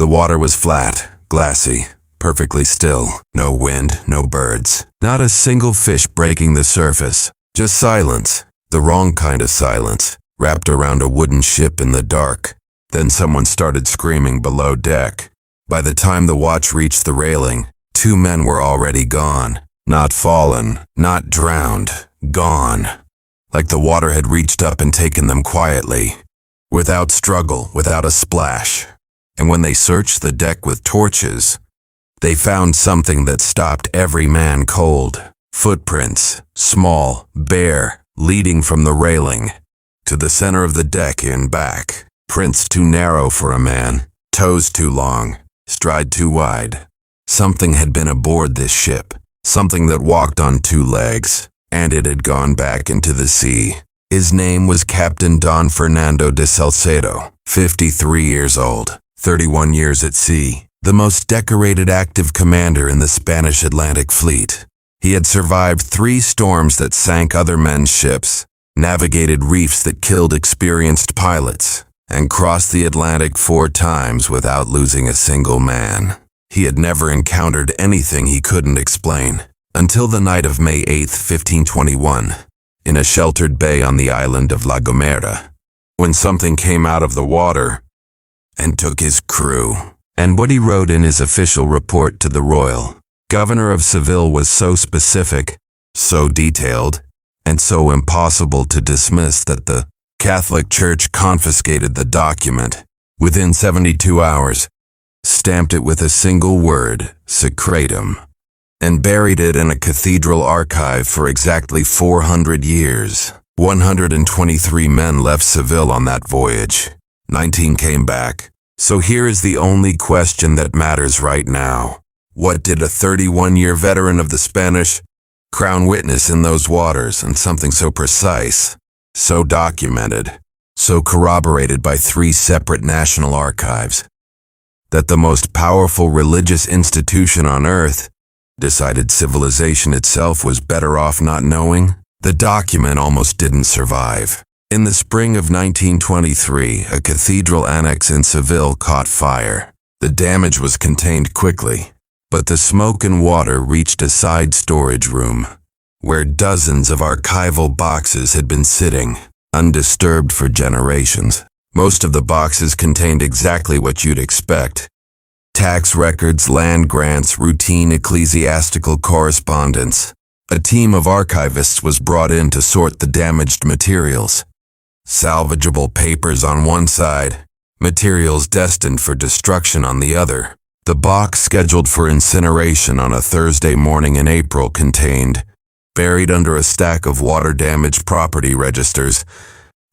The water was flat, glassy, perfectly still. No wind, no birds. Not a single fish breaking the surface. Just silence. The wrong kind of silence, wrapped around a wooden ship in the dark. Then someone started screaming below deck. By the time the watch reached the railing, 2 men were already gone. Not fallen, not drowned, gone. Like the water had reached up and taken them quietly. Without struggle, without a splash. And when they searched the deck with torches, they found something that stopped every man cold. Footprints, small, bare, leading from the railing to the center of the deck and back. Prints too narrow for a man, toes too long, stride too wide. Something had been aboard this ship, something that walked on 2 legs, and it had gone back into the sea. His name was Captain Don Fernando de Salcedo, 53 years old, 31 years at sea, the most decorated active commander in the Spanish Atlantic Fleet. He had survived 3 storms that sank other men's ships, navigated reefs that killed experienced pilots, and crossed the Atlantic 4 times without losing a single man. He had never encountered anything he couldn't explain, until the night of May 8, 1521, in a sheltered bay on the island of La Gomera, when something came out of the water and took his crew. And what he wrote in his official report to the royal governor of Seville was so specific, so detailed, and so impossible to dismiss that the Catholic Church confiscated the document within 72 hours, stamped it with a single word, Secretum, and buried it in a cathedral archive for exactly 400 years. 123 men left Seville on that voyage. 19 came back. So here is the only question that matters right now. What did a 31-year veteran of the Spanish crown witness in those waters, and something so precise, so documented, so corroborated by 3 separate national archives, that the most powerful religious institution on earth decided civilization itself was better off not knowing? The document almost didn't survive. In the spring of 1923, a cathedral annex in Seville caught fire. The damage was contained quickly, but the smoke and water reached a side storage room, where dozens of archival boxes had been sitting, undisturbed for generations. Most of the boxes contained exactly what you'd expect: tax records, land grants, routine ecclesiastical correspondence. A team of archivists was brought in to sort the damaged materials. Salvageable papers on one side, materials destined for destruction on the other. The box scheduled for incineration on a Thursday morning in April contained, buried under a stack of water-damaged property registers,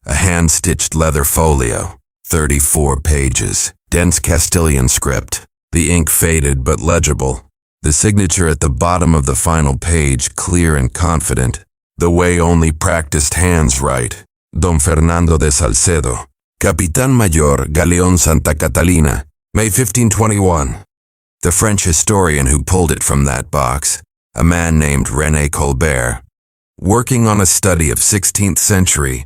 a hand-stitched leather folio, 34 pages, dense Castilian script, the ink faded but legible, the signature at the bottom of the final page clear and confident, the way only practiced hands write: Don Fernando de Salcedo, Capitán Mayor, galleon Santa Catalina, May 1521. The French historian who pulled it from that box, a man named René Colbert, working on a study of 16th century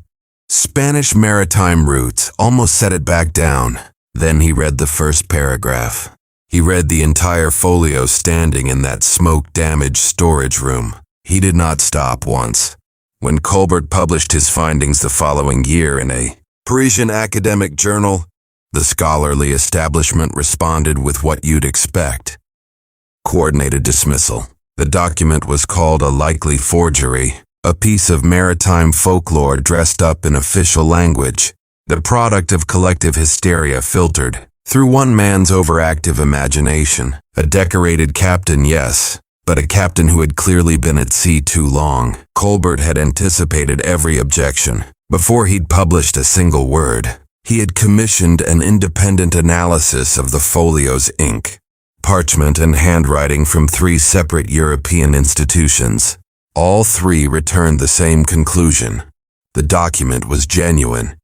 Spanish maritime routes, almost set it back down. Then he read the first paragraph. He read the entire folio standing in that smoke-damaged storage room. He did not stop once. When Colbert published his findings the following year in a Parisian academic journal, the scholarly establishment responded with what you'd expect: coordinated dismissal. The document was called a likely forgery, a piece of maritime folklore dressed up in official language, the product of collective hysteria filtered through one man's overactive imagination. A decorated captain, yes, but a captain who had clearly been at sea too long. Colbert had anticipated every objection. Before he'd published a single word, he had commissioned an independent analysis of the folio's ink, parchment, and handwriting from 3 separate European institutions. All 3 returned the same conclusion: the document was genuine,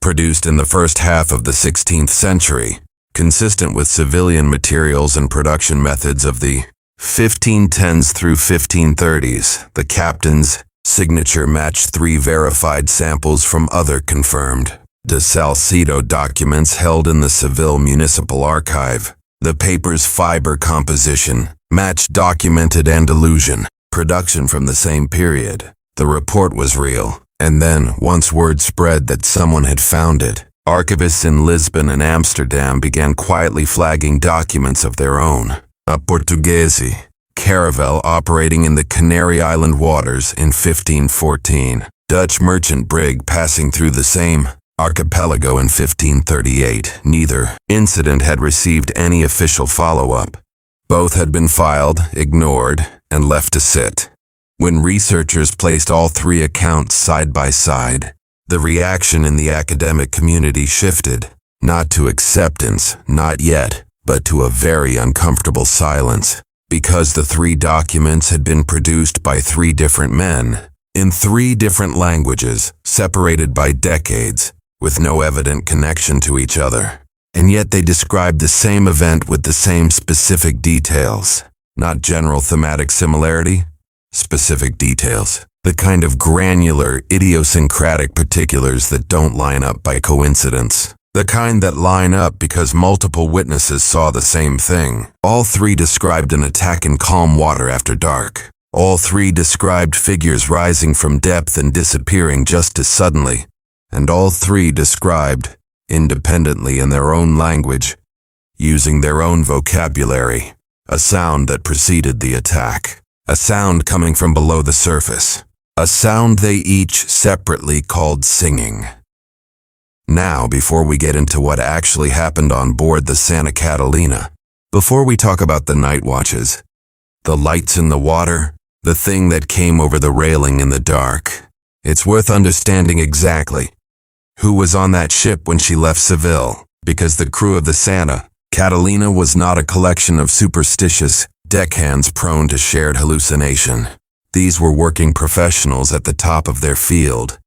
produced in the first half of the 16th century, consistent with civilian materials and production methods of the 1510s through 1530s. The captain's signature matched 3 verified samples from other confirmed de Salcedo documents held in the Seville Municipal Archive. The paper's fiber composition matched documented Andalusian production from the same period. The report was real, and then, once word spread that someone had found it, archivists in Lisbon and Amsterdam began quietly flagging documents of their own. A Portuguese caravel operating in the Canary Island waters in 1514. Dutch merchant brig passing through the same archipelago in 1538. Neither incident had received any official follow-up. Both had been filed, ignored, and left to sit. When researchers placed all three accounts side by side, the reaction in the academic community shifted, not to acceptance, not yet, but to a very uncomfortable silence, because the three documents had been produced by three different men, in three different languages, separated by decades, with no evident connection to each other. And yet they described the same event with the same specific details. Not general thematic similarity, specific details. The kind of granular, idiosyncratic particulars that don't line up by coincidence. The kind that line up because multiple witnesses saw the same thing. All three described an attack in calm water after dark. All three described figures rising from depth and disappearing just as suddenly. And all three described, independently in their own language, using their own vocabulary, a sound that preceded the attack. A sound coming from below the surface. A sound they each separately called singing. Now, before we get into what actually happened on board the Santa Catalina, before we talk about the night watches, the lights in the water, the thing that came over the railing in the dark, it's worth understanding exactly who was on that ship when she left Seville, because the crew of the Santa Catalina was not a collection of superstitious deckhands prone to shared hallucination. These were working professionals at the top of their field,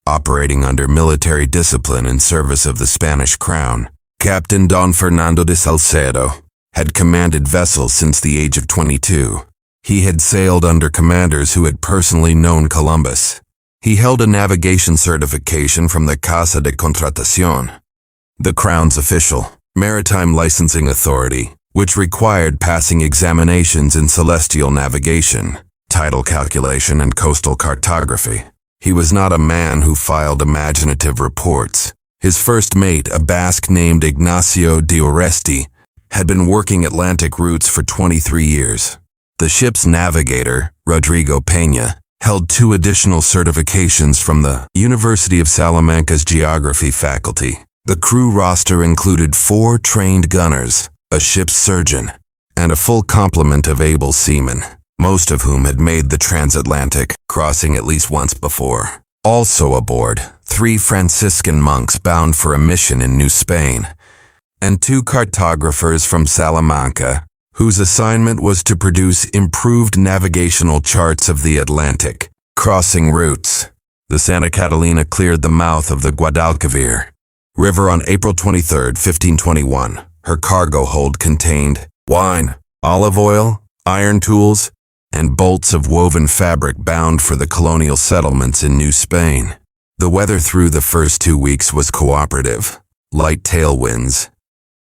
operating under military discipline in service of the Spanish crown. Captain Don Fernando de Salcedo had commanded vessels since the age of 22. He had sailed under commanders who had personally known Columbus. He held a navigation certification from the Casa de Contratación, the Crown's official maritime licensing authority, which required passing examinations in celestial navigation, tidal calculation, and coastal cartography. He was not a man who filed imaginative reports. His first mate, a Basque named Ignacio de Oresti, had been working Atlantic routes for 23 years. The ship's navigator, Rodrigo Peña, held 2 additional certifications from the University of Salamanca's geography faculty. The crew roster included 4 trained gunners, a ship's surgeon, and a full complement of able seamen, most of whom had made the transatlantic crossing at least once before. Also aboard, 3 Franciscan monks bound for a mission in New Spain, and 2 cartographers from Salamanca, whose assignment was to produce improved navigational charts of the Atlantic crossing routes. The Santa Catalina cleared the mouth of the Guadalquivir River on April 23, 1521. Her cargo hold contained wine, olive oil, iron tools, and bolts of woven fabric bound for the colonial settlements in New Spain. The weather through the first 2 weeks was cooperative. Light tailwinds,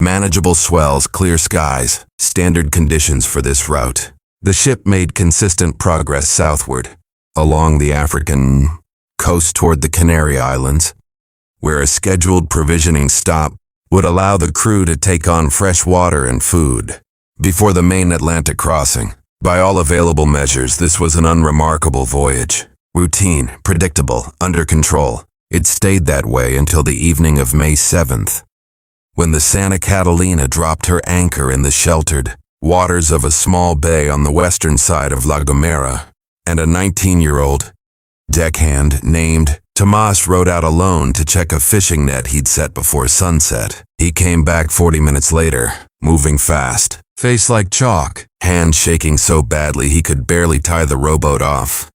manageable swells, clear skies, standard conditions for this route. The ship made consistent progress southward, along the African coast toward the Canary Islands, where a scheduled provisioning stop would allow the crew to take on fresh water and food before the main Atlantic crossing. By all available measures, this was an unremarkable voyage. Routine, predictable, under control. It stayed that way until the evening of May 7th, when the Santa Catalina dropped her anchor in the sheltered waters of a small bay on the western side of La Gomera, and a 19-year-old deckhand named Tomas rode out alone to check a fishing net he'd set before sunset. He came back 40 minutes later, moving fast, face like chalk, hands shaking so badly he could barely tie the rowboat off.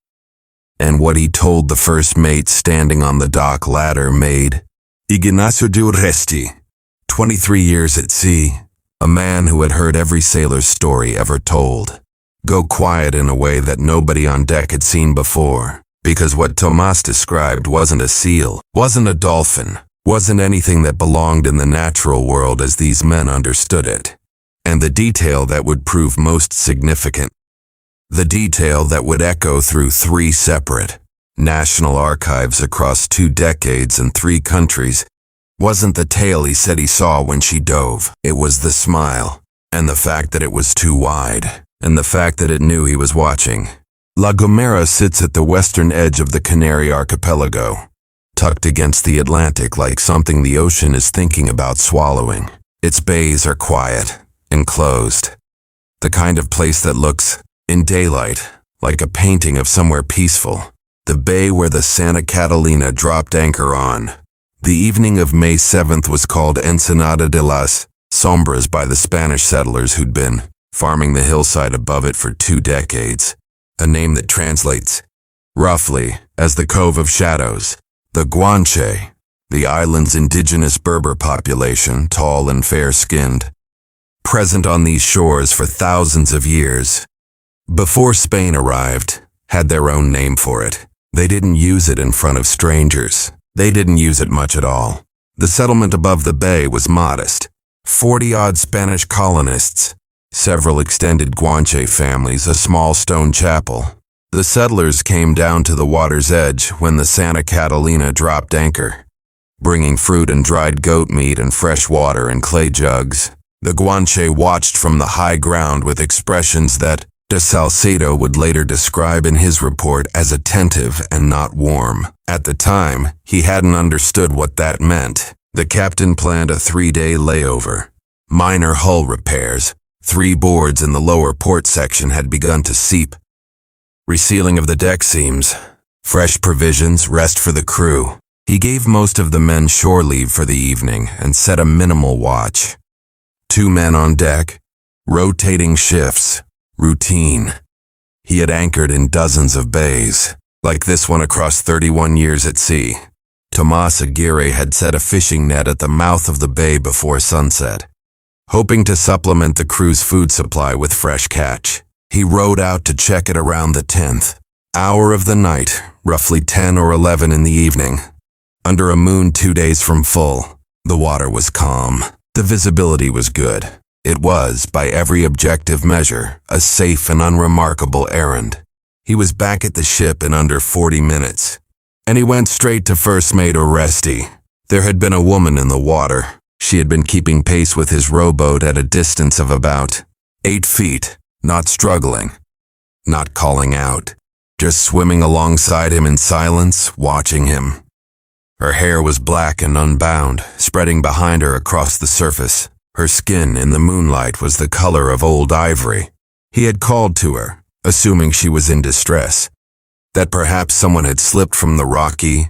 And what he told the first mate standing on the dock ladder made Ignacio de Oresti, 23 years at sea, a man who had heard every sailor's story ever told, go quiet in a way that nobody on deck had seen before. Because what Tomas described wasn't a seal, wasn't a dolphin, wasn't anything that belonged in the natural world as these men understood it. And the detail that would prove most significant, the detail that would echo through 3 separate national archives across 2 decades and 3 countries, wasn't the tale he said he saw when she dove. It was the smile, and the fact that it was too wide, and the fact that it knew he was watching. La Gomera sits at the western edge of the Canary Archipelago, tucked against the Atlantic like something the ocean is thinking about swallowing. Its bays are quiet, enclosed, the kind of place that looks, in daylight, like a painting of somewhere peaceful. The bay where the Santa Catalina dropped anchor on. The evening of May 7th was called Ensenada de las Sombras by the Spanish settlers who'd been farming the hillside above it for 2 decades, a name that translates, roughly, as the Cove of Shadows. The Guanche, the island's indigenous Berber population, tall and fair-skinned, present on these shores for thousands of years, before Spain arrived, had their own name for it. They didn't use it in front of strangers. They didn't use it much at all. The settlement above the bay was modest. 40-odd Spanish colonists, several extended Guanche families, a small stone chapel. The settlers came down to the water's edge when the Santa Catalina dropped anchor, bringing fruit and dried goat meat and fresh water in clay jugs. The Guanche watched from the high ground with expressions that de Salcedo would later describe in his report as attentive and not warm. At the time, he hadn't understood what that meant. The captain planned a 3-day layover. Minor hull repairs. 3 boards in the lower port section had begun to seep. Resealing of the deck seams. Fresh provisions, rest for the crew. He gave most of the men shore leave for the evening and set a minimal watch. 2 men on deck, rotating shifts. Routine. He had anchored in dozens of bays, like this one across 31 years at sea. Tomas Aguirre had set a fishing net at the mouth of the bay before sunset, hoping to supplement the crew's food supply with fresh catch. He rowed out to check it around the 10th hour of the night, roughly 10 or 11 in the evening. Under a moon 2 days from full, the water was calm. The visibility was good. It was, by every objective measure, a safe and unremarkable errand. He was back at the ship in under 40 minutes, and he went straight to First Mate Oresti. There had been a woman in the water. She had been keeping pace with his rowboat at a distance of about 8 feet, not struggling, not calling out, just swimming alongside him in silence, watching him. Her hair was black and unbound, spreading behind her across the surface. Her skin in the moonlight was the color of old ivory. He had called to her, assuming she was in distress, that perhaps someone had slipped from the rocky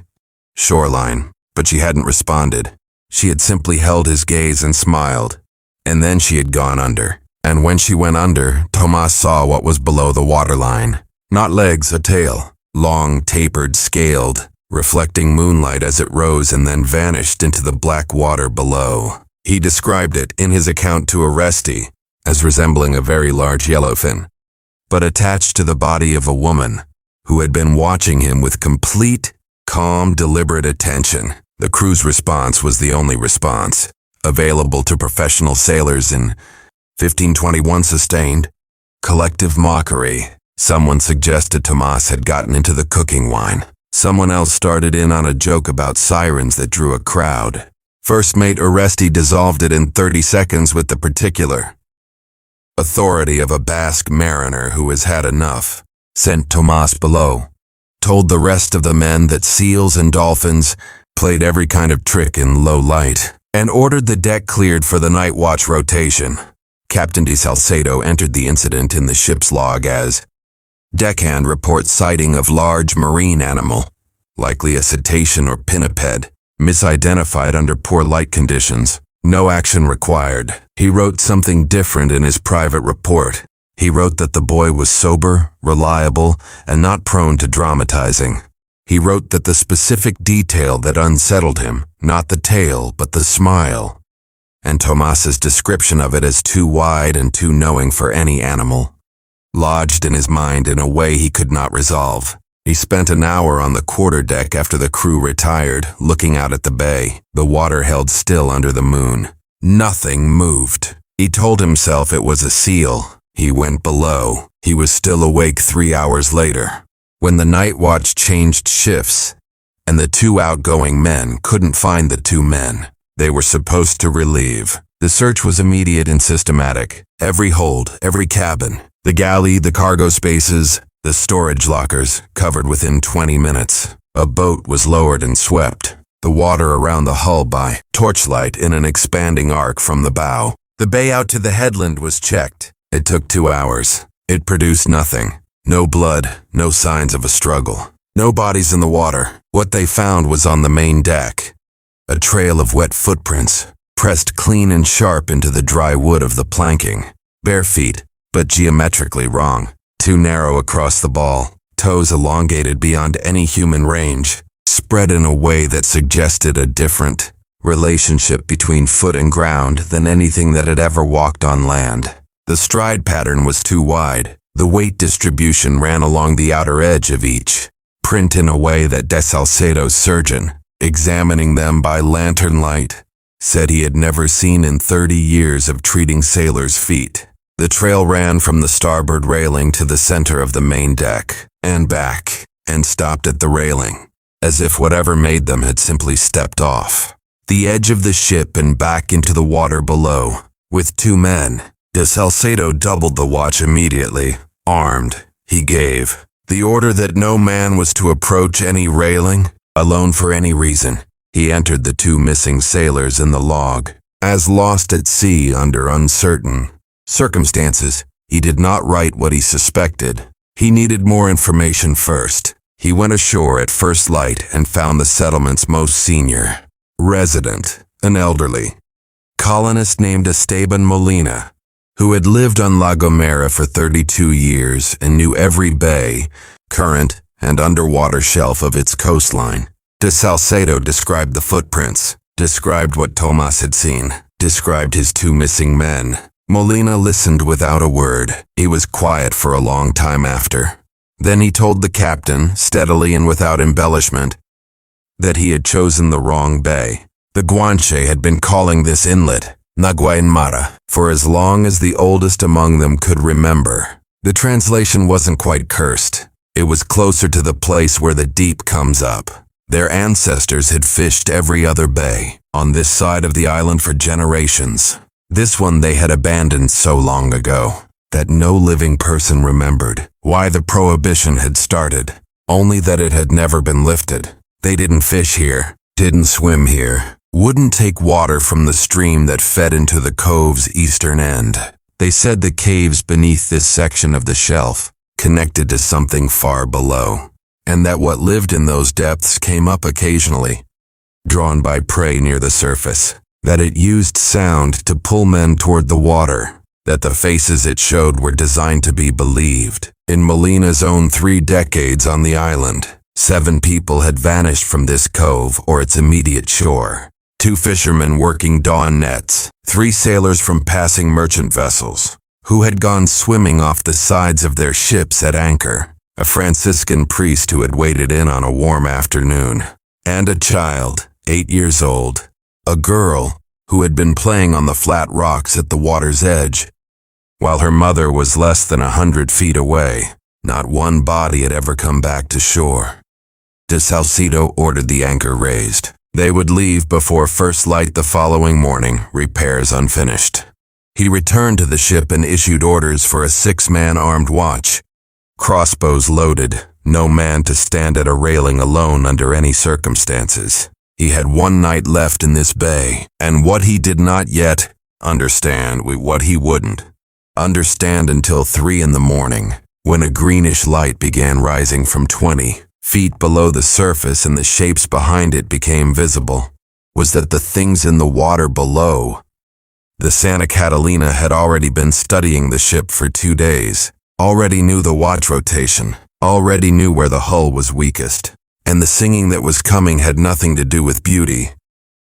shoreline, but she hadn't responded. She had simply held his gaze and smiled, and then she had gone under. And when she went under, Tomas saw what was below the waterline. Not legs, a tail, long, tapered, scaled, reflecting moonlight as it rose and then vanished into the black water below. He described it in his account to Oresti as resembling a very large yellowfin, but attached to the body of a woman who had been watching him with complete, calm, deliberate attention. The crew's response was the only response available to professional sailors in 1521 sustained. Collective mockery. Someone suggested Tomas had gotten into the cooking wine. Someone else started in on a joke about sirens that drew a crowd. First Mate Oresti dissolved it in 30 seconds with the particular authority of a Basque mariner who has had enough. Sent Tomas below. Told the rest of the men that seals and dolphins played every kind of trick in low light, and ordered the deck cleared for the night watch rotation. Captain de Salcedo entered the incident in the ship's log as deckhand reports sighting of large marine animal, likely a cetacean or pinniped, misidentified under poor light conditions. No action required. He wrote something different in his private report. He wrote that the boy was sober, reliable, and not prone to dramatizing. He wrote that the specific detail that unsettled him, not the tale, but the smile, and Tomas's description of it as too wide and too knowing for any animal, lodged in his mind in a way he could not resolve. He spent an hour on the quarterdeck after the crew retired, looking out at the bay. The water held still under the moon. Nothing moved. He told himself it was a seal. He went below. He was still awake 3 hours later. When the night watch changed shifts, and the 2 outgoing men couldn't find the 2 men they were supposed to relieve. The search was immediate and systematic. Every hold, every cabin, the galley, the cargo spaces, the storage lockers, covered within 20 minutes. A boat was lowered and swept, the water around the hull by torchlight in an expanding arc from the bow. The bay out to the headland was checked. It took 2 hours. It produced nothing. No blood, no signs of a struggle. No bodies in the water. What they found was on the main deck. A trail of wet footprints, pressed clean and sharp into the dry wood of the planking. Bare feet, but geometrically wrong. Too narrow across the ball. Toes elongated beyond any human range. Spread in a way that suggested a different relationship between foot and ground than anything that had ever walked on land. The stride pattern was too wide. The weight distribution ran along the outer edge of each print in a way that De Salcedo's surgeon, examining them by lantern light, said he had never seen in 30 years of treating sailors' feet. The trail ran from the starboard railing to the center of the main deck, and back, and stopped at the railing, as if whatever made them had simply stepped off the edge of the ship and back into the water below. With 2 men, De Salcedo doubled the watch immediately. Armed, he gave the order that no man was to approach any railing, alone for any reason. He entered the 2 missing sailors in the log, as lost at sea under uncertain circumstances. He did not write what he suspected. He needed more information first. He went ashore at first light and found the settlement's most senior resident, an elderly colonist named Esteban Molina, who had lived on La Gomera for 32 years and knew every bay, current, and underwater shelf of its coastline. De Salcedo described the footprints, described what Tomas had seen, described his 2 missing men. Molina listened without a word. He was quiet for a long time after. Then he told the captain, steadily and without embellishment, that he had chosen the wrong bay. The Guanche had been calling this inlet Naguainmara for as long as the oldest among them could remember. The translation wasn't quite cursed. It was closer to the place where the deep comes up. Their ancestors had fished every other bay on this side of the island for generations. This one they had abandoned so long ago that no living person remembered why the prohibition had started, only that it had never been lifted. They didn't fish here, didn't swim here, wouldn't take water from the stream that fed into the cove's eastern end. They said the caves beneath this section of the shelf connected to something far below, and that what lived in those depths came up occasionally, drawn by prey near the surface, that it used sound to pull men toward the water, that the faces it showed were designed to be believed. In Molina's own 3 decades on the island, 7 people had vanished from this cove or its immediate shore. 2 fishermen working dawn nets, 3 sailors from passing merchant vessels, who had gone swimming off the sides of their ships at anchor, a Franciscan priest who had waded in on a warm afternoon, and a child, 8 years old, a girl who had been playing on the flat rocks at the water's edge, while her mother was less than 100 feet away. Not one body had ever come back to shore. De Salcedo ordered the anchor raised. They would leave before first light the following morning, repairs unfinished. He returned to the ship and issued orders for a 6-man armed watch. Crossbows loaded, no man to stand at a railing alone under any circumstances. He had 1 night left in this bay, and what he did not yet understand, what he wouldn't understand until 3 in the morning, when a greenish light began rising from 20 feet below the surface and the shapes behind it became visible, was that the things in the water below. The Santa Catalina had already been studying the ship for 2 days, already knew the watch rotation, already knew where the hull was weakest, and the singing that was coming had nothing to do with beauty,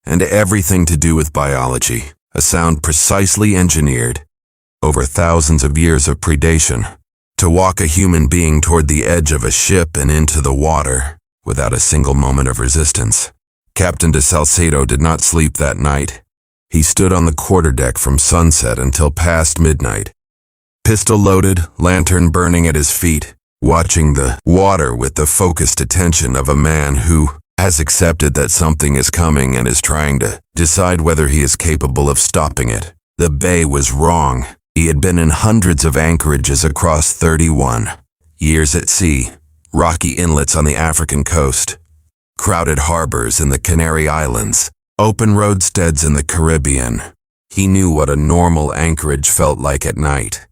and everything to do with biology, a sound precisely engineered over thousands of years of predation, To walk a human being toward the edge of a ship and into the water, without a single moment of resistance. Captain de Salcedo did not sleep that night. He stood on the quarterdeck from sunset until past midnight. Pistol loaded, lantern burning at his feet, watching the water with the focused attention of a man who has accepted that something is coming and is trying to decide whether he is capable of stopping it. The bay was wrong. He had been in hundreds of anchorages across 31 years at sea, rocky inlets on the African coast, crowded harbors in the Canary Islands, open roadsteads in the Caribbean. He knew what a normal anchorage felt like at night.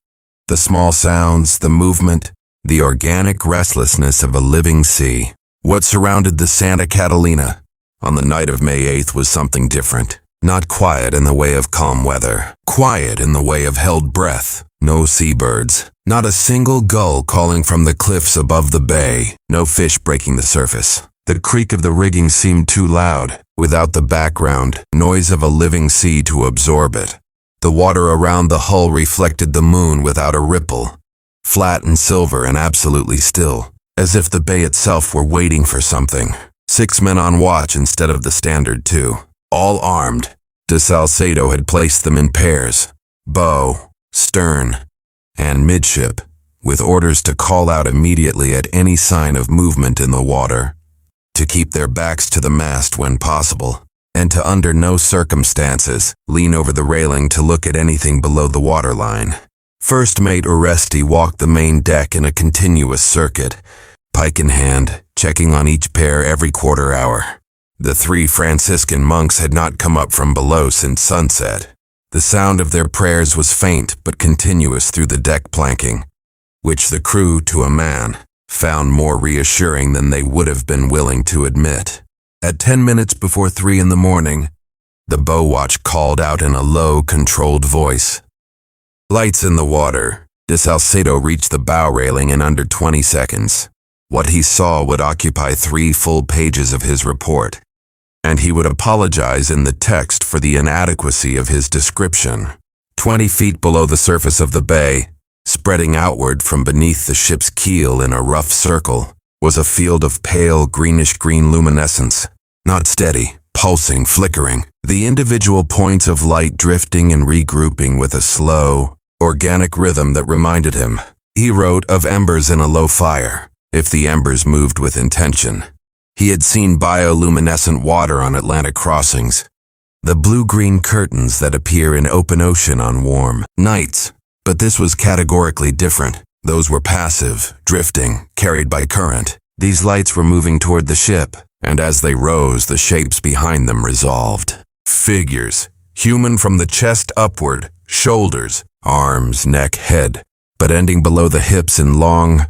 The small sounds, the movement, the organic restlessness of a living sea. What surrounded the Santa Catalina on the night of May 8th was something different. Not quiet in the way of calm weather. Quiet in the way of held breath. No seabirds. Not a single gull calling from the cliffs above the bay. No fish breaking the surface. The creak of the rigging seemed too loud, without the background noise of a living sea to absorb it. The water around the hull reflected the moon without a ripple. Flat and silver and absolutely still, as if the bay itself were waiting for something. 6 men on watch instead of the standard 2. All armed. De Salcedo had placed them in pairs, bow, stern, and midship, with orders to call out immediately at any sign of movement in the water, to keep their backs to the mast when possible, and to under no circumstances lean over the railing to look at anything below the waterline. First Mate Oresti walked the main deck in a continuous circuit, pike in hand, checking on each pair every quarter hour. The 3 Franciscan monks had not come up from below since sunset. The sound of their prayers was faint but continuous through the deck planking, which the crew, to a man, found more reassuring than they would have been willing to admit. At 10 minutes before 3 in the morning, the bow watch called out in a low, controlled voice. Lights in the water. De Salcedo reached the bow railing in under 20 seconds. What he saw would occupy 3 full pages of his report, and he would apologize in the text for the inadequacy of his description. 20 feet below the surface of the bay, spreading outward from beneath the ship's keel in a rough circle, was a field of pale greenish-green luminescence, not steady, pulsing, flickering, the individual points of light drifting and regrouping with a slow, organic rhythm that reminded him, he wrote, of embers in a low fire, if the embers moved with intention. He had seen bioluminescent water on Atlantic crossings, the blue-green curtains that appear in open ocean on warm nights. But this was categorically different. Those were passive, drifting, carried by current. These lights were moving toward the ship, and as they rose, the shapes behind them resolved. Figures, human from the chest upward, shoulders, arms, neck, head, but ending below the hips in long,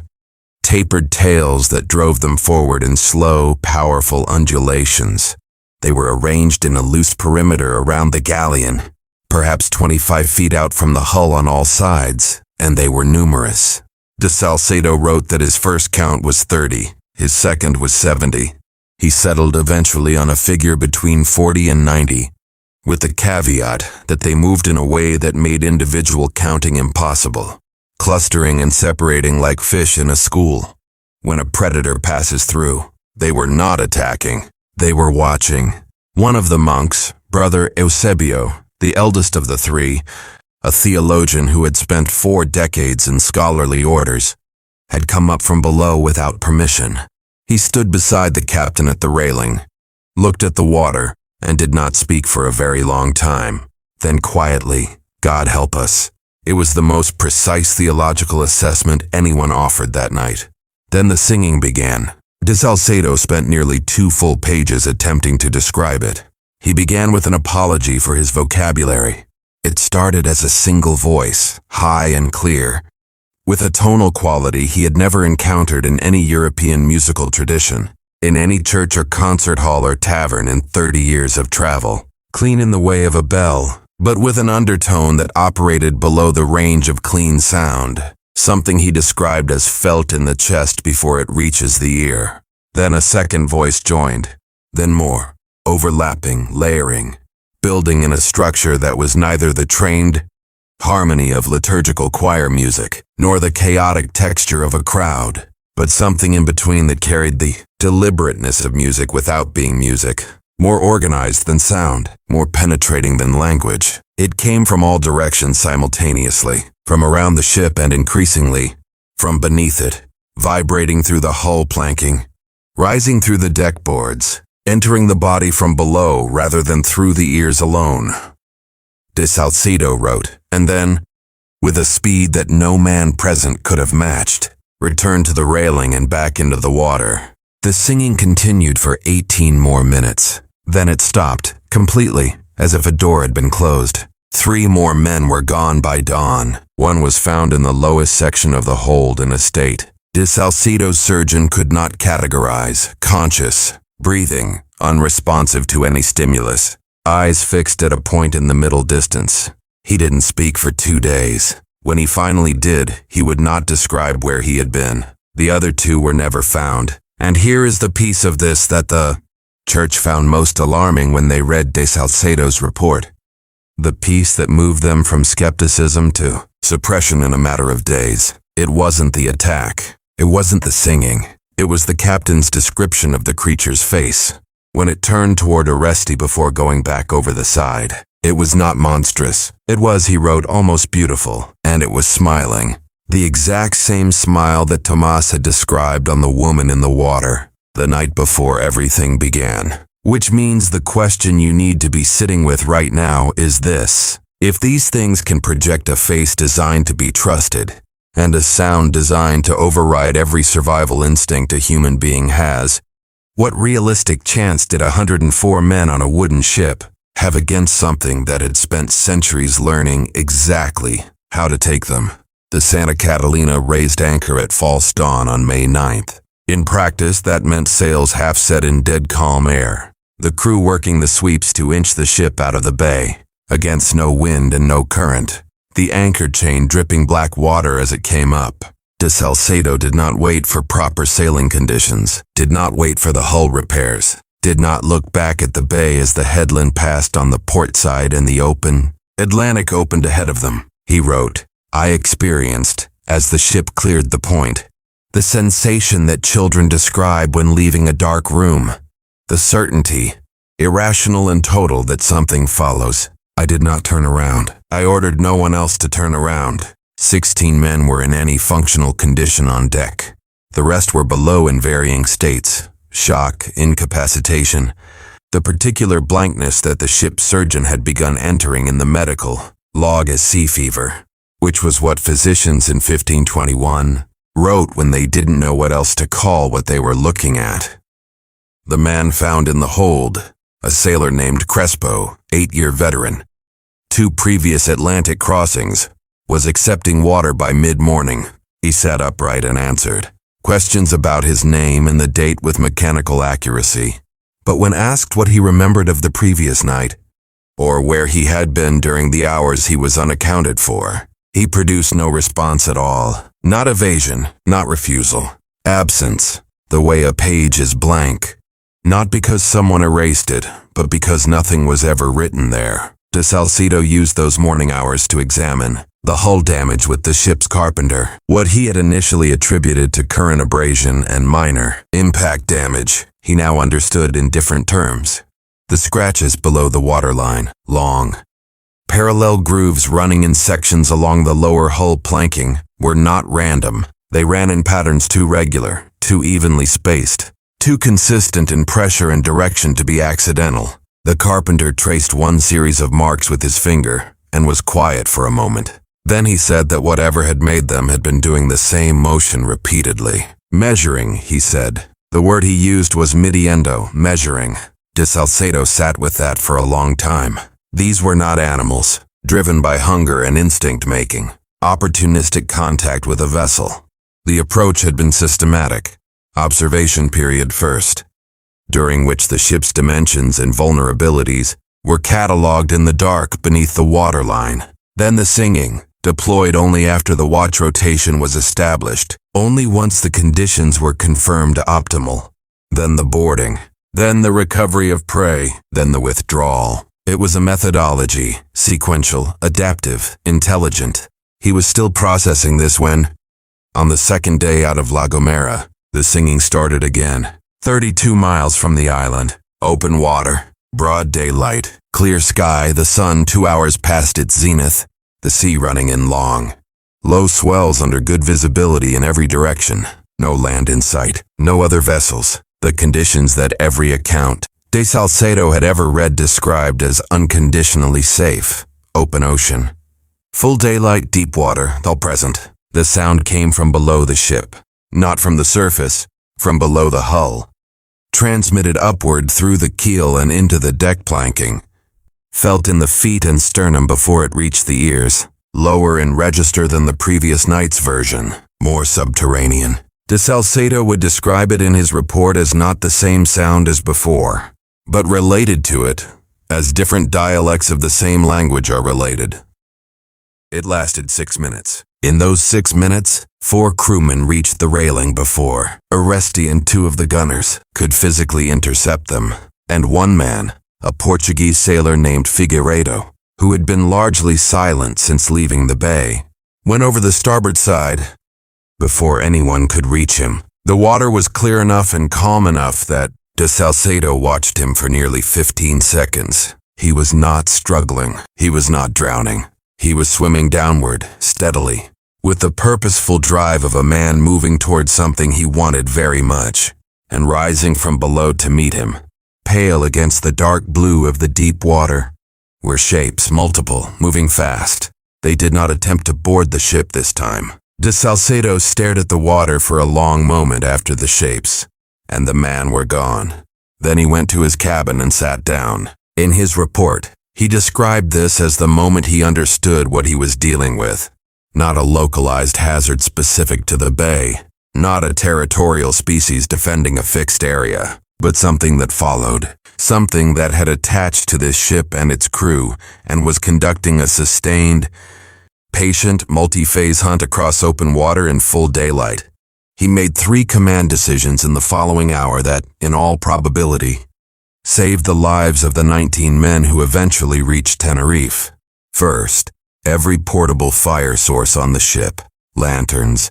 tapered tails that drove them forward in slow, powerful undulations. They were arranged in a loose perimeter around the galleon, perhaps 25 feet out from the hull on all sides, and they were numerous. De Salcedo wrote that his first count was 30, his second was 70. He settled eventually on a figure between 40 and 90, with the caveat that they moved in a way that made individual counting impossible, clustering and separating like fish in a school. When a predator passes through, they were not attacking, they were watching. One of the monks, Brother Eusebio, the eldest of the 3, a theologian who had spent 4 decades in scholarly orders, had come up from below without permission. He stood beside the captain at the railing, looked at the water, and did not speak for a very long time. Then quietly, God help us. It was the most precise theological assessment anyone offered that night. Then the singing began. De Salcedo spent nearly 2 full pages attempting to describe it. He began with an apology for his vocabulary. It started as a single voice, high and clear, with a tonal quality he had never encountered in any European musical tradition, in any church or concert hall or tavern in 30 years of travel. Clean in the way of a bell, but with an undertone that operated below the range of clean sound, something he described as felt in the chest before it reaches the ear. Then a second voice joined, then more. Overlapping, layering, building in a structure that was neither the trained harmony of liturgical choir music, nor the chaotic texture of a crowd, but something in between that carried the deliberateness of music without being music, more organized than sound, more penetrating than language. It came from all directions simultaneously, from around the ship and increasingly from beneath it, vibrating through the hull planking, rising through the deck boards, entering the body from below rather than through the ears alone. De Salcedo wrote, and then, with a speed that no man present could have matched, returned to the railing and back into the water. The singing continued for 18 more minutes. Then it stopped, completely, as if a door had been closed. 3 more men were gone by dawn. One was found in the lowest section of the hold in a state De Salcedo's surgeon could not categorize: conscious, breathing, unresponsive to any stimulus, eyes fixed at a point in the middle distance. He didn't speak for 2 days. When he finally did, he would not describe where he had been. The other 2 were never found. And here is the piece of this that the church found most alarming when they read De Salcedo's report. The piece that moved them from skepticism to suppression in a matter of days. It wasn't the attack. It wasn't the singing. It was the captain's description of the creature's face. When it turned toward Oresti before going back over the side, it was not monstrous. It was, he wrote, almost beautiful, and it was smiling. The exact same smile that Tomas had described on the woman in the water the night before everything began. Which means the question you need to be sitting with right now is this: if these things can project a face designed to be trusted, and a sound designed to override every survival instinct a human being has, what realistic chance did 104 men on a wooden ship have against something that had spent centuries learning exactly how to take them? The Santa Catalina raised anchor at false dawn on May 9th. In practice, that meant sails half set in dead calm air, the crew working the sweeps to inch the ship out of the bay, against no wind and no current, the anchor chain dripping black water as it came up. De Salcedo did not wait for proper sailing conditions, did not wait for the hull repairs, did not look back at the bay as the headland passed on the port side and the open Atlantic opened ahead of them. He wrote, "I experienced, as the ship cleared the point, the sensation that children describe when leaving a dark room, the certainty, irrational and total, that something follows. I did not turn around. I ordered no one else to turn around. 16 men were in any functional condition on deck. The rest were below in varying states: shock, incapacitation, the particular blankness that the ship's surgeon had begun entering in the medical log as sea fever, which was what physicians in 1521 wrote when they didn't know what else to call what they were looking at. The man found in the hold, a sailor named Crespo, 8-year veteran, 2 previous Atlantic crossings, was accepting water by mid-morning. He sat upright and answered questions about his name and the date with mechanical accuracy. But when asked what he remembered of the previous night, or where he had been during the hours he was unaccounted for, he produced no response at all. Not evasion, not refusal. Absence, the way a page is blank. Not because someone erased it, but because nothing was ever written there. De Salcedo used those morning hours to examine the hull damage with the ship's carpenter, what he had initially attributed to current abrasion and minor impact damage. He now understood in different terms. The scratches below the waterline, long, parallel grooves running in sections along the lower hull planking, were not random. They ran in patterns too regular, too evenly spaced, too consistent in pressure and direction to be accidental. The carpenter traced one series of marks with his finger and was quiet for a moment. Then he said that whatever had made them had been doing the same motion repeatedly. Measuring, he said. The word he used was midiendo, measuring. De Salcedo sat with that for a long time. These were not animals, driven by hunger and instinct-making, opportunistic contact with a vessel. The approach had been systematic. Observation period first, during which the ship's dimensions and vulnerabilities were catalogued in the dark beneath the waterline. Then the singing, deployed only after the watch rotation was established, only once the conditions were confirmed optimal. Then the boarding, then the recovery of prey, then the withdrawal. It was a methodology, sequential, adaptive, intelligent. He was still processing this when, on the second day out of La Gomera, the singing started again. 32 miles from the island, open water, broad daylight, clear sky, the sun 2 hours past its zenith, the sea running in long. Low swells under good visibility in every direction. No land in sight, no other vessels. The conditions that every account de Salcedo had ever read described as unconditionally safe. Open ocean. Full daylight, deep water, all present. The sound came from below the ship. Not from the surface, from below the hull. Transmitted upward through the keel and into the deck planking. Felt in the feet and sternum before it reached the ears. Lower in register than the previous night's version. More subterranean. De Salcedo would describe it in his report as not the same sound as before, but related to it, as different dialects of the same language are related. It lasted 6 minutes. In those 6 minutes, 4 crewmen reached the railing before Oresti and 2 of the gunners could physically intercept them, and one man, a Portuguese sailor named Figueiredo, who had been largely silent since leaving the bay, went over the starboard side before anyone could reach him. The water was clear enough and calm enough that De Salcedo watched him for nearly 15 seconds. He was not struggling. He was not drowning. He was swimming downward, steadily, with the purposeful drive of a man moving towards something he wanted very much, and rising from below to meet him. Pale against the dark blue of the deep water were shapes, multiple, moving fast. They did not attempt to board the ship this time. De Salcedo stared at the water for a long moment after the shapes, and the man were gone. Then he went to his cabin and sat down. In his report, he described this as the moment he understood what he was dealing with. Not a localized hazard specific to the bay, not a territorial species defending a fixed area, but something that followed, something that had attached to this ship and its crew and was conducting a sustained, patient, multi-phase hunt across open water in full daylight. He made 3 command decisions in the following hour that, in all probability, saved the lives of the 19 men who eventually reached Tenerife. First, every portable fire source on the ship, lanterns,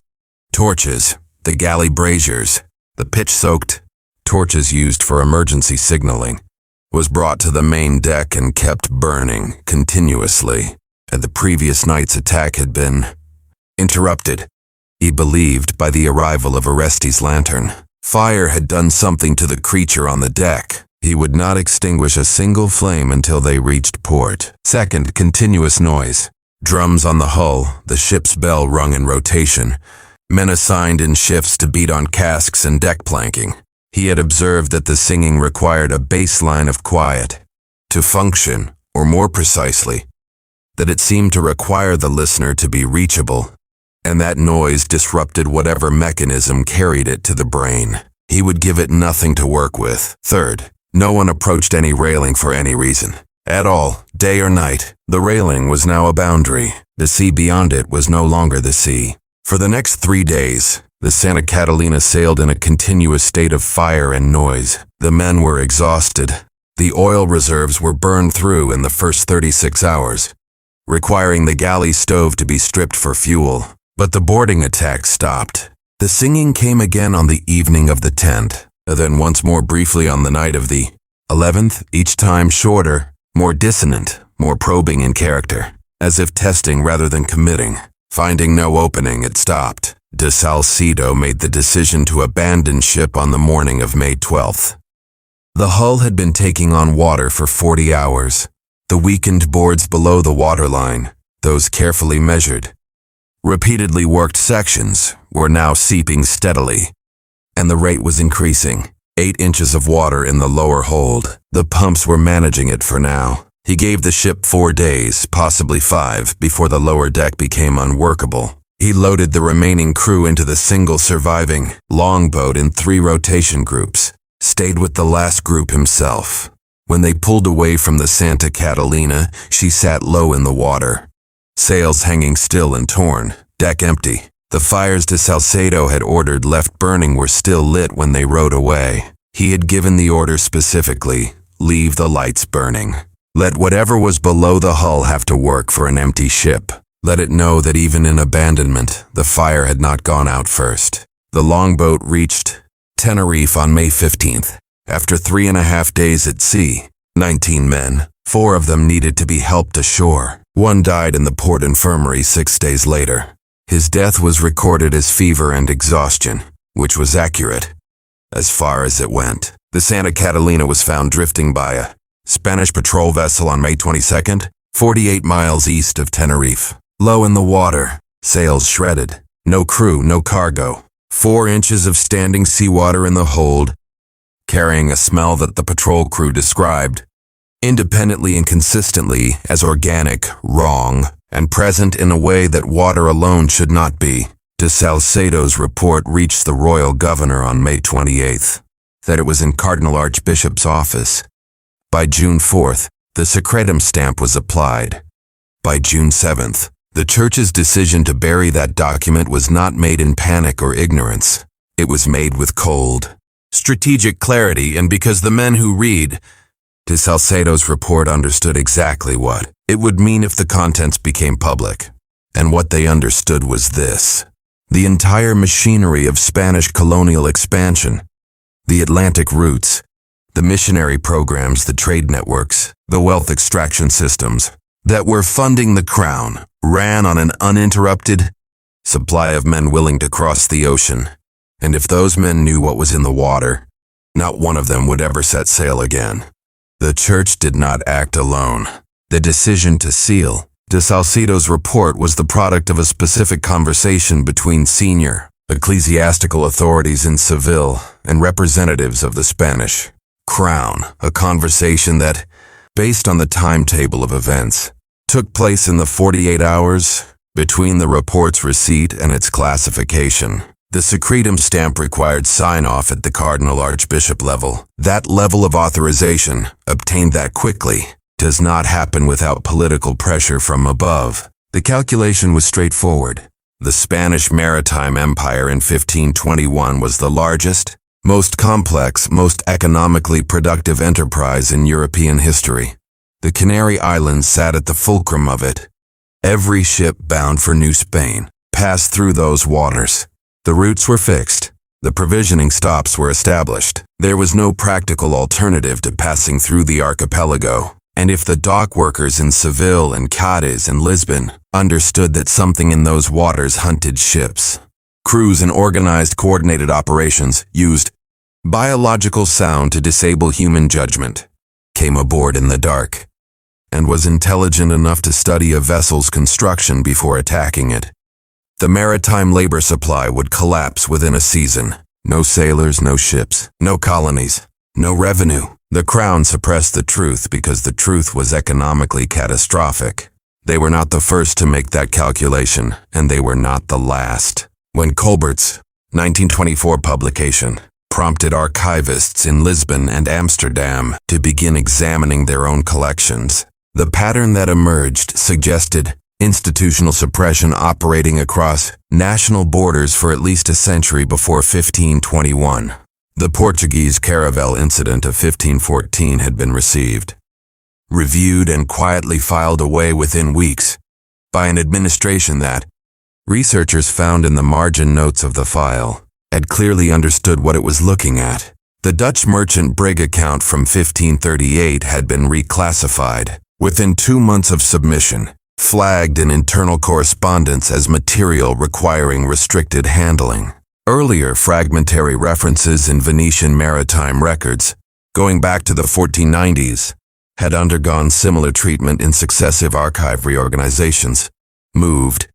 torches, the galley braziers, the pitch-soaked torches used for emergency signaling, was brought to the main deck and kept burning continuously. And the previous night's attack had been interrupted, he believed, by the arrival of Oresti's lantern. Fire had done something to the creature on the deck. He would not extinguish a single flame until they reached port. Second, continuous noise. Drums on the hull, the ship's bell rung in rotation, men assigned in shifts to beat on casks and deck planking. He had observed that the singing required a baseline of quiet to function, or more precisely, that it seemed to require the listener to be reachable, and that noise disrupted whatever mechanism carried it to the brain. He would give it nothing to work with. Third, no one approached any railing for any reason. At all, day or night, the railing was now a boundary. The sea beyond it was no longer the sea. For the next 3 days, the Santa Catalina sailed in a continuous state of fire and noise. The men were exhausted. The oil reserves were burned through in the first 36 hours, requiring the galley stove to be stripped for fuel. But the boarding attack stopped. The singing came again on the evening of the 10th, then once more briefly on the night of the 11th, each time shorter, more dissonant, more probing in character, as if testing rather than committing. Finding no opening, it stopped. De Salcedo made the decision to abandon ship on the morning of May 12th. The hull had been taking on water for 40 hours. The weakened boards below the waterline, those carefully measured, repeatedly worked sections, were now seeping steadily, and the rate was increasing. 8 inches of water in the lower hold. The pumps were managing it for now. He gave the ship 4 days, possibly 5, before the lower deck became unworkable. He loaded the remaining crew into the single surviving longboat in 3 rotation groups, stayed with the last group himself. When they pulled away from the Santa Catalina, she sat low in the water, sails hanging still and torn, deck empty. The fires de Salcedo had ordered left burning were still lit when they rowed away. He had given the order specifically, leave the lights burning. Let whatever was below the hull have to work for an empty ship. Let it know that even in abandonment, the fire had not gone out first. The longboat reached Tenerife on May 15th. After 3.5 days at sea, 19 men, 4 of them needed to be helped ashore. 1 died in the port infirmary 6 days later. His death was recorded as fever and exhaustion, which was accurate, as far as it went. The Santa Catalina was found drifting by a Spanish patrol vessel on May 22nd, 48 miles east of Tenerife. Low in the water, sails shredded, no crew, no cargo, 4 inches of standing seawater in the hold, carrying a smell that the patrol crew described independently and consistently as organic, wrong, and present in a way that water alone should not be. De Salcedo's report reached the royal governor on May 28th, that it was in Cardinal Archbishop's office. By June 4th, the Secretum stamp was applied. By June 7th, the church's decision to bury that document was not made in panic or ignorance. It was made with cold, strategic clarity, and because the men who read De Salcedo's report understood exactly what it would mean if the contents became public. And what they understood was this: the entire machinery of Spanish colonial expansion, the Atlantic routes, the missionary programs, the trade networks, the wealth extraction systems that were funding the crown ran on an uninterrupted supply of men willing to cross the ocean. And if those men knew what was in the water, not one of them would ever set sail again. The church did not act alone. The decision to seal De Salcedo's report was the product of a specific conversation between senior ecclesiastical authorities in Seville and representatives of the Spanish crown, a conversation that, based on the timetable of events, took place in the 48 hours between the report's receipt and its classification. The Secretum stamp required sign-off at the Cardinal Archbishop level. That level of authorization, obtained that quickly, does not happen without political pressure from above. The calculation was straightforward. The Spanish maritime empire in 1521 was the largest, most complex, most economically productive enterprise in European history. The Canary Islands sat at the fulcrum of it. Every ship bound for New Spain passed through those waters. The routes were fixed. The provisioning stops were established. There was no practical alternative to passing through the archipelago. And if the dock workers in Seville and Cadiz and Lisbon understood that something in those waters hunted ships, crews in organized, coordinated operations used biological sound to disable human judgment, came aboard in the dark, and was intelligent enough to study a vessel's construction before attacking it, the maritime labor supply would collapse within a season. No sailors, no ships, no colonies, no revenue. The crown suppressed the truth because the truth was economically catastrophic. They were not the first to make that calculation, and they were not the last. When Colbert's 1924 publication prompted archivists in Lisbon and Amsterdam to begin examining their own collections, the pattern that emerged suggested institutional suppression operating across national borders for at least a century before 1521. The Portuguese caravel incident of 1514 had been received, reviewed, and quietly filed away within weeks by an administration that, researchers found in the margin notes of the file, had clearly understood what it was looking at. The Dutch merchant brig account from 1538 had been reclassified within 2 months of submission, flagged in internal correspondence as material requiring restricted handling. Earlier fragmentary references in Venetian maritime records, going back to the 1490s, had undergone similar treatment in successive archive reorganizations, moved,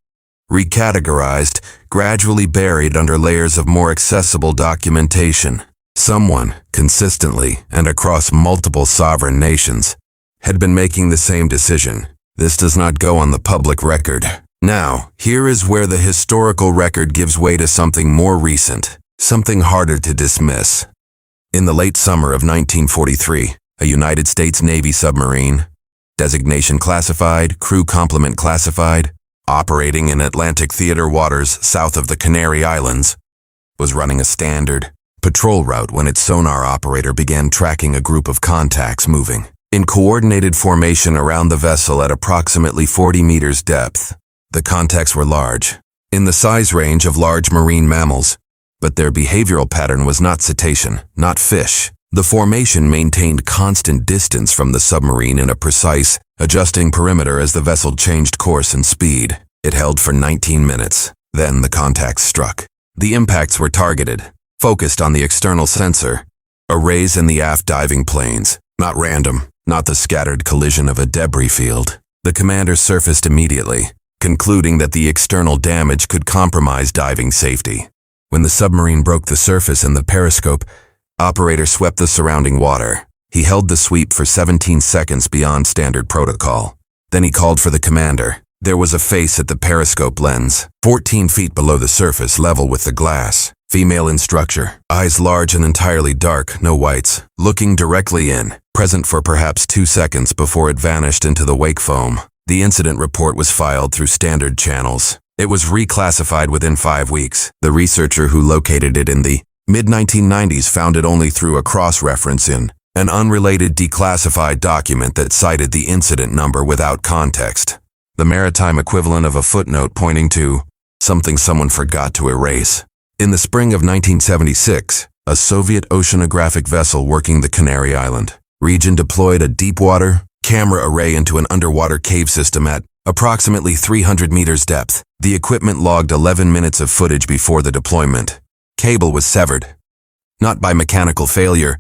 recategorized, gradually buried under layers of more accessible documentation. Someone, consistently and across multiple sovereign nations, had been making the same decision. This does not go on the public record. Now, here is where the historical record gives way to something more recent, something harder to dismiss. In the late summer of 1943, a United States Navy submarine, designation classified, crew complement classified, operating in Atlantic theater waters south of the Canary Islands, was running a standard patrol route when its sonar operator began tracking a group of contacts moving in coordinated formation around the vessel at approximately 40 meters depth. The contacts were large, in the size range of large marine mammals, but their behavioral pattern was not cetacean, not fish. The formation maintained constant distance from the submarine in a precise, adjusting perimeter as the vessel changed course and speed. It held for 19 minutes. Then the contacts struck. The impacts were targeted, focused on the external sensor, arrays in the aft diving planes, not random, not the scattered collision of a debris field. The commander surfaced immediately, concluding that the external damage could compromise diving safety. When the submarine broke the surface and the periscope, operator swept the surrounding water. He held the sweep for 17 seconds beyond standard protocol. Then he called for the commander. There was a face at the periscope lens, 14 feet below the surface, level with the glass. Female instructor, eyes large and entirely dark, no whites, looking directly in, present for perhaps 2 seconds before it vanished into the wake foam. The incident report was filed through standard channels. It was reclassified within 5 weeks. The researcher who located it in the mid-1990s found it only through a cross-reference in an unrelated declassified document that cited the incident number without context. The maritime equivalent of a footnote pointing to something someone forgot to erase. In the spring of 1976, a Soviet oceanographic vessel working the Canary Island region deployed a deep-water camera array into an underwater cave system at approximately 300 meters depth. The equipment logged 11 minutes of footage before the deployment. Cable was severed, not by mechanical failure,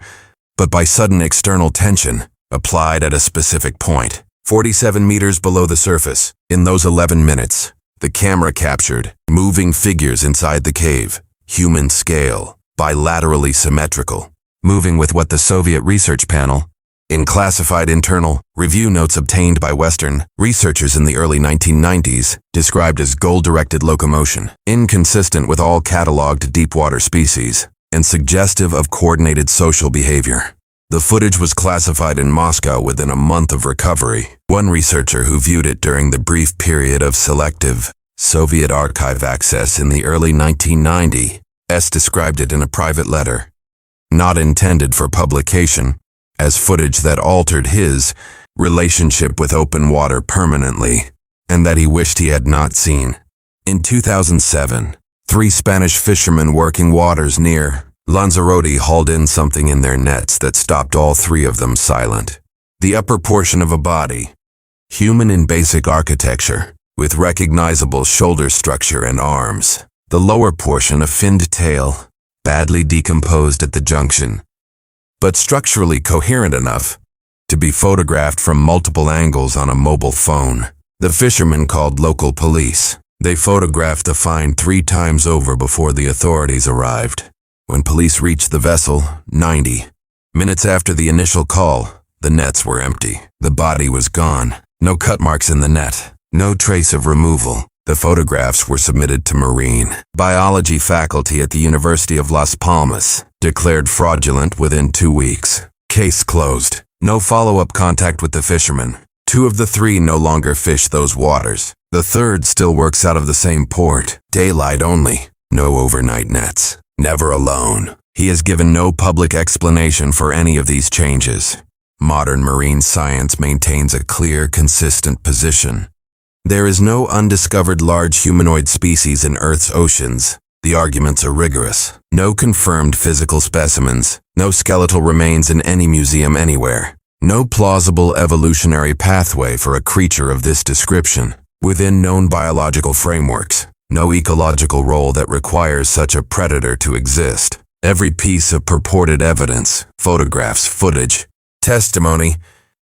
but by sudden external tension applied at a specific point, 47 meters below the surface. In those 11 minutes, the camera captured moving figures inside the cave, human scale, bilaterally symmetrical, moving with what the Soviet research panel, in classified internal review notes obtained by Western researchers in the early 1990s, described as goal-directed locomotion, inconsistent with all cataloged deep-water species, and suggestive of coordinated social behavior. The footage was classified in Moscow within a month of recovery. One researcher who viewed it during the brief period of selective Soviet archive access in the early 1990s described it in a private letter, not intended for publication, as footage that altered his relationship with open water permanently, and that he wished he had not seen. In 2007, 3 Spanish fishermen working waters near Lanzarote hauled in something in their nets that stopped all 3 of them silent. The upper portion of a body, human in basic architecture, with recognizable shoulder structure and arms. The lower portion a finned tail, badly decomposed at the junction, but structurally coherent enough to be photographed from multiple angles on a mobile phone. The fishermen called local police. They photographed the find 3 times over before the authorities arrived. When police reached the vessel, 90 minutes after the initial call, the nets were empty. The body was gone. No cut marks in the net. No trace of removal. The photographs were submitted to Marine Biology faculty at the University of Las Palmas, declared fraudulent within 2 weeks. Case closed. No follow-up contact with the fishermen. 2 of the 3 no longer fish those waters. The 3rd still works out of the same port. Daylight only. No overnight nets. Never alone. He has given no public explanation for any of these changes. Modern marine science maintains a clear, consistent position. There is no undiscovered large humanoid species in Earth's oceans. The arguments are rigorous. No confirmed physical specimens. No skeletal remains in any museum anywhere. No plausible evolutionary pathway for a creature of this description. Within known biological frameworks, no ecological role that requires such a predator to exist. Every piece of purported evidence, photographs, footage, testimony,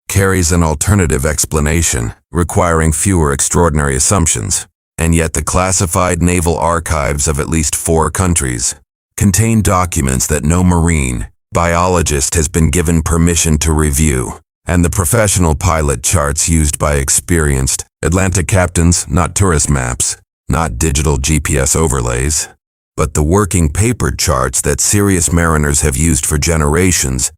carries an alternative explanation, requiring fewer extraordinary assumptions. And yet the classified naval archives of at least 4 countries contain documents that no marine biologist has been given permission to review, and the professional pilot charts used by experienced Atlantic captains, not tourist maps, not digital GPS overlays, but the working paper charts that serious mariners have used for generations,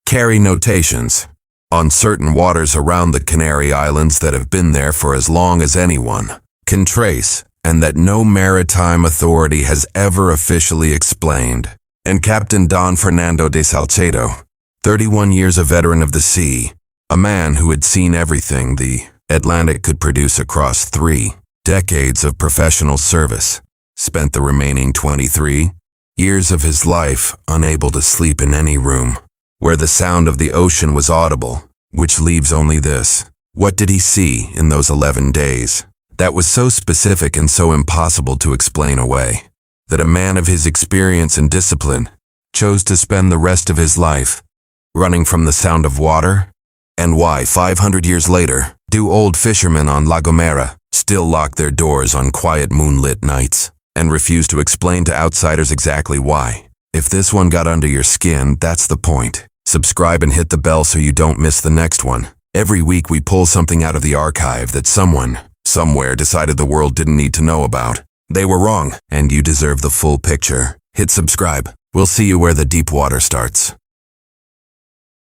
carry notations on certain waters around the Canary Islands that have been there for as long as anyone can trace, and that no maritime authority has ever officially explained. And Captain Don Fernando de Salcedo, 31 years a veteran of the sea, A man who had seen everything the Atlantic could produce across 3 decades of professional service, spent the remaining 23 years of his life unable to sleep in any room where the sound of the ocean was audible, which leaves only this. What did he see in those 11 days that was so specific and so impossible to explain away, that a man of his experience and discipline chose to spend the rest of his life running from the sound of water? And why, 500 years later, do old fishermen on La Gomera still lock their doors on quiet moonlit nights and refuse to explain to outsiders exactly why? If this one got under your skin, that's the point. Subscribe and hit the bell so you don't miss the next one. Every week we pull something out of the archive that someone, somewhere decided the world didn't need to know about. They were wrong, and you deserve the full picture. Hit subscribe. We'll see you where the deep water starts.